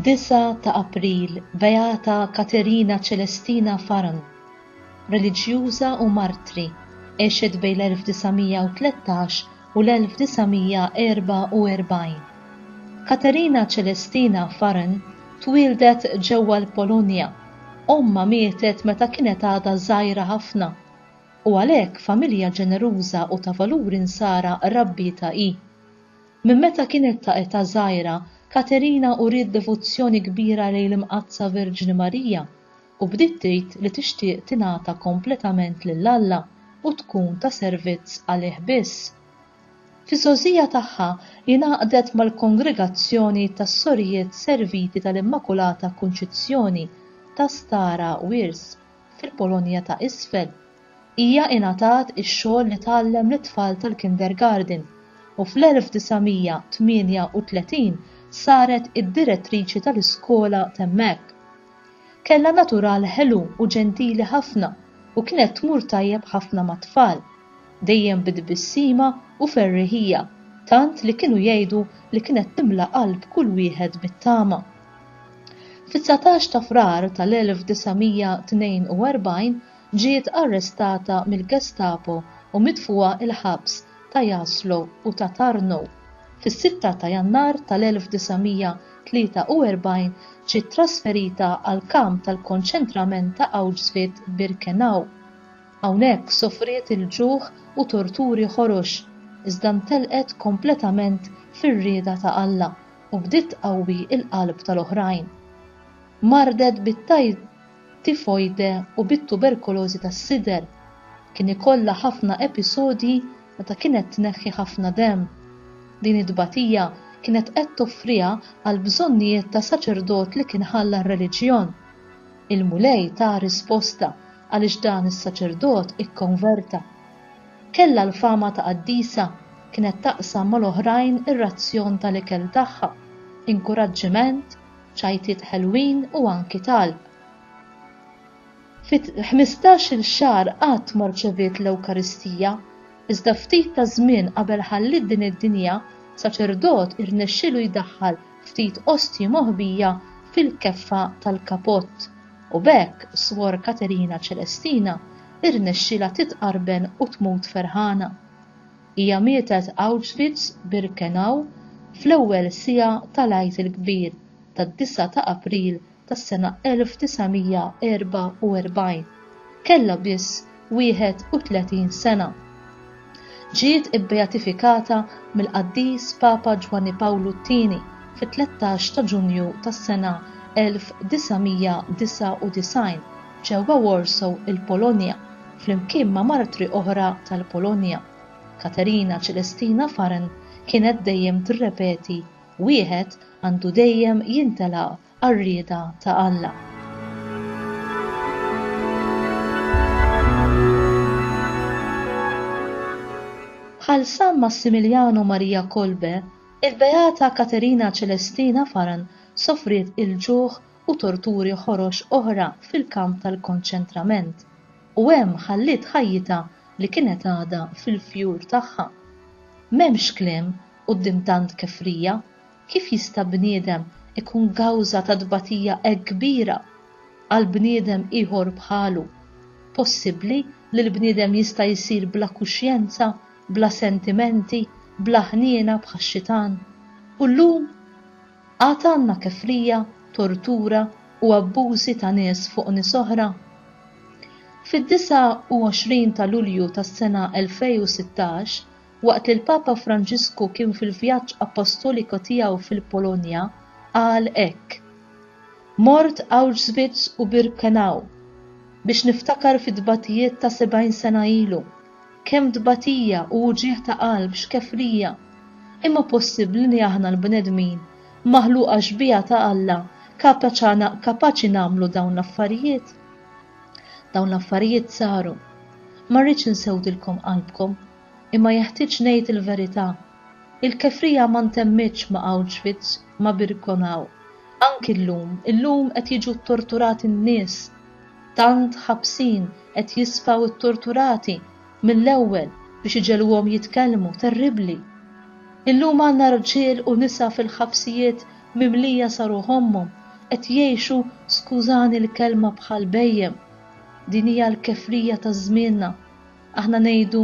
9 ta' April, Beata Katerina Celestina Farn, reliġjuża u martri, għexet bejn l-1913 u l-1944. Katerina Celestina Farn twildet ġewwa l-Polonja. Omma mietet meta kienet għadha żgħira ħafna u għalhekk familja ġeneruża u ta' valur insara rabbieta hi. Minn meta kienet ta' età żgħira, Katerina uriet devozzjoni kbira lejn l-Imqazza Verġni Marija u bdiet tgħid li tixtieq tingħata kompletament lil Alla u tkun ta' servizz għalih biss. Fis-sożija tagħha ingħaqdet mal-Kongregazzjoni tas-Sorijiet Serviti tal-Immakulata Kunċizzjoni ta' Stara Wirs fil-Polonja ta' Isfel. Hija ingħatat ix-xogħol li tgħallem lit-tfal tal-kindergarten u fl-1938 saret id-direttriċi tal-iskola t'hemmhekk. Kellha natural ħelu u ġentili ħafna u kienet tmur tajjeb ħafna mat-tfal, dejjem bid-bissima u ferriħija, tant li kienu jgħidu li kienet timla qalb kull wieħed bit-tama. Fit-19 ta' Frar tal-1942 ġiet arrestata mill-Gestapo u midfuha il-ħabs ta' Jaslo u ta' Tarnow. Fis-6 ta' Jannar tal-1943 ġiet trasferita għal kamp tal-konċentrament ta' Auschwitz-Birkenau. Hawnhekk sofriet il-ġuħ u torturi ħorox, iżda ntelqet kompletament fir-rieda ta' Alla u bdiet tqawwi il-qalb tal-oħrajn. Mardet bit-tifoide u bit-tuberkulożi tas-sider. Kien ikollha ħafna episodji meta kienet tneħħi ħafna demm. Din id-dbatija kienet qed toffriha għal bżonnijiet ta' saċerdot li kien ħalla r-reliġjon. Il-mulej ta' risposta għaliex dan is-saċerdot ikkonverta. Kellha l-fama ta' qaddisa, kienet taqsam mal-oħrajn ir-razzjon tal-ikel tagħha, inkoraġġiment, ċajtiet ħelwin u anki talb. Fit-15-il xahar qatt ma rċeviet l-Ewkaristija, iżda ftit ta' żmien qabel ħallit din id-dinja, saċerdot irnexxielu jdaħħal ftit ostji moħbija fil-keffa tal-kapott u b'hekk Swor Katerina Celestina irnexxielha titqarben u tmut ferħana. Hija mietet Auschwitz-Birkenau fl-ewwel siegħa tal-Għid il-Kbir tad-9 ta' April tas-sena 1944. Kellha biss 31 sena. Ġiet ibbeatifikata mill-Qaddis Papa Ġwanni Pawlu II fit-13 ta' Ġunju tas-sena 1999 ġewwa Warsaw il-Polonja flimkien ma' martri oħra tal-Polonja. Katerina Celestina Farn kienet dejjem tirrepeti wieħed għandu dejjem jintelaq għar-rieda ta' Alla. Bħal San Massimiliano Maria Kolbe, il-Beata Katerina Celestina Farn sofriet il-ġuħ u torturi ħorox oħra fil-kamp tal-konċentrament u hemm ħalliet ħajjita li kienet għadha fil-fjur tagħha. M'hemmx kliem quddiem tant kefrija, kif jista' bniedem ikun gawża ta' dbatija hekk kbira għal bniedem ieħor bħalu. Possibbli li l-bniedem jista' jsir bla kuxjenza, bla sentimenti, bla ħniena bħax-xitan. U llum għad għandna kefrija, tortura u abbużi ta' nies fuq nies oħra. Fid-29 ta' Lulju tas-sena 2016, waqt li l-Papa Franġisku kien fil-vjaġġ apostoliku tiegħu fil-Polonja, qal hekk: Mort Auschwitz u Birkenau biex niftakar fid-dbatijiet ta' 70 sena ilu. Kemm dbatija u ġieħ ta' qalb x'kefrija. Imma possibbli li aħna l-bnedmin maħluqa xbija ta' Alla kapaċi nagħmlu dawn l-affarijiet. Dawn l-affarijiet saru. Ma rridx insewdilkom qalbkom, imma jeħtieġ ngħid il-verità. Il-kefrija ma ntemmitx ma' Auschwitz ma' Birkenau. Anki illum qed jiġu torturati n-nies. Tant ħabsin qed jisfaw it-torturati mill-ewwel biex iġelhom jitkellmu terribbli. Illum għandna rġiel u nisa fil-ħabsijiet mimlija saru ħommhom qed jgħixu skużani l-kelma bħal bejjem. Din hija l-kefrija ta' żmienna. Aħna ngħidu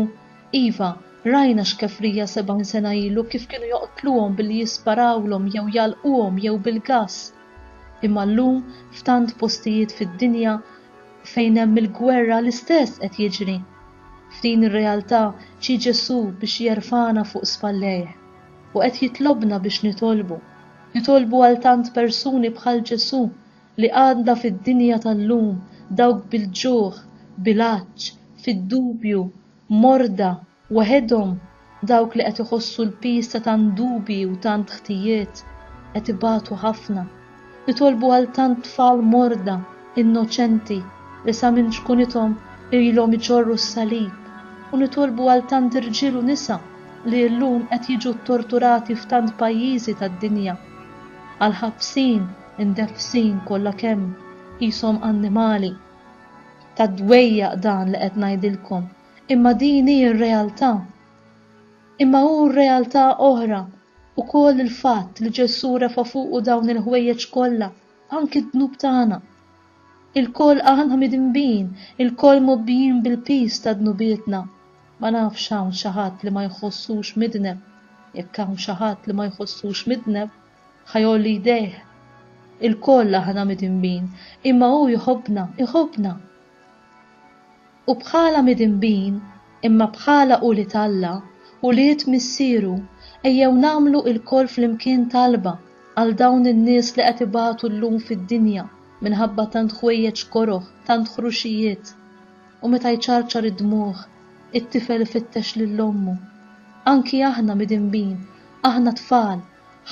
iva rajna x'kefrija 70 sena ilu kif kienu joqtluhom billi jisparawlhom jew jalquhom jew bil-gass. Imma llum f'tant postijiet fid-dinja fejn hemm il-gwerra l-istess qed jiġri. F'din ir-realtà ġie Ġesu biex jerfana fuq spallejh u qed jitlobna biex nitolbu għal tant persuni bħal Ġesu li għadna fid-dinja tal-lum dawk bil-ġuħ, bil-għaġġ, fid-dubju, morda, waħedhom dawk li qed iħossu l-pis ta' tant dubi u tant ħtijiet qed ibatu ħafna. Nitolbu għal tant tfal morda, innoċenti li sa minn xkunithom ilhom iġorru s-salib u nitolbu għal tant irġiel u nisa li llum qed jiġu torturati f'tant pajjiżi tad-dinja. Għal ħabsin, indefsin kollha kemm qishom annimali. Tad-dwejjaq dan li qed ngħidilkom, imma din hi r-realtà. Imma hu r-realtà oħra ukoll il-fatt li Ġesu refa' fuqu dawn il-ħwejjeġ kollha, anki d-dnub tagħna. Il-koll aħna midinbin, il-koll mobbijin bil-pis ta' dnubietna. Ma nafx hawn xi ħadd li ma jħossux midneb. Jekk hawn xi ħadd li ma jħossux midneb, ħajolli jdejh. Il-koll aħna midinbin, imma hu jħobbna. U bħala midinbin, imma bħala u li Alla u li jitmissieru, ejjew nagħmlu il-koll flimkien talba għal dawn in-nies li qed ibatu llum fid-dinja minħabba tant ħwejjeġ koroħ, tant ħruxijiet. U meta jċarċar id-dmugħ, it-tifel ifittex lil ommu. Anki aħna midinbin, aħna tfal,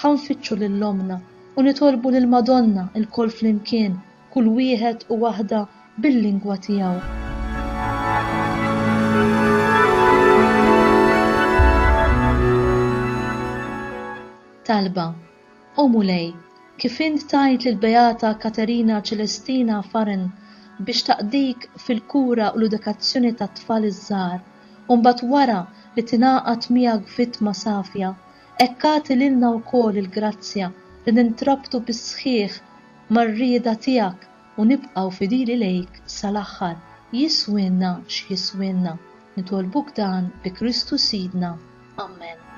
ħanfittxu lil omna u nitolbu lil Madonna il-koll flimkien, kull wieħed u waħda bil-lingwa tiegħu. Talba, o mulej, kif int tajt lill-Beata Katerina Celestina Farren biex taqdik fil-kura u l-edukazzjoni tat-tfal iż-żgħar u mbagħad wara li tingħaqad miegħek vittma safja, hekk agħti lilna wkoll il-grazzja li nintrabtu bis-sħiħ mar-rieda tiegħek u nibqgħu fidili lejk sal-aħħar jiswinna x'jiswinna. Nitolbuk dan bi Kristu Sidna. Amen.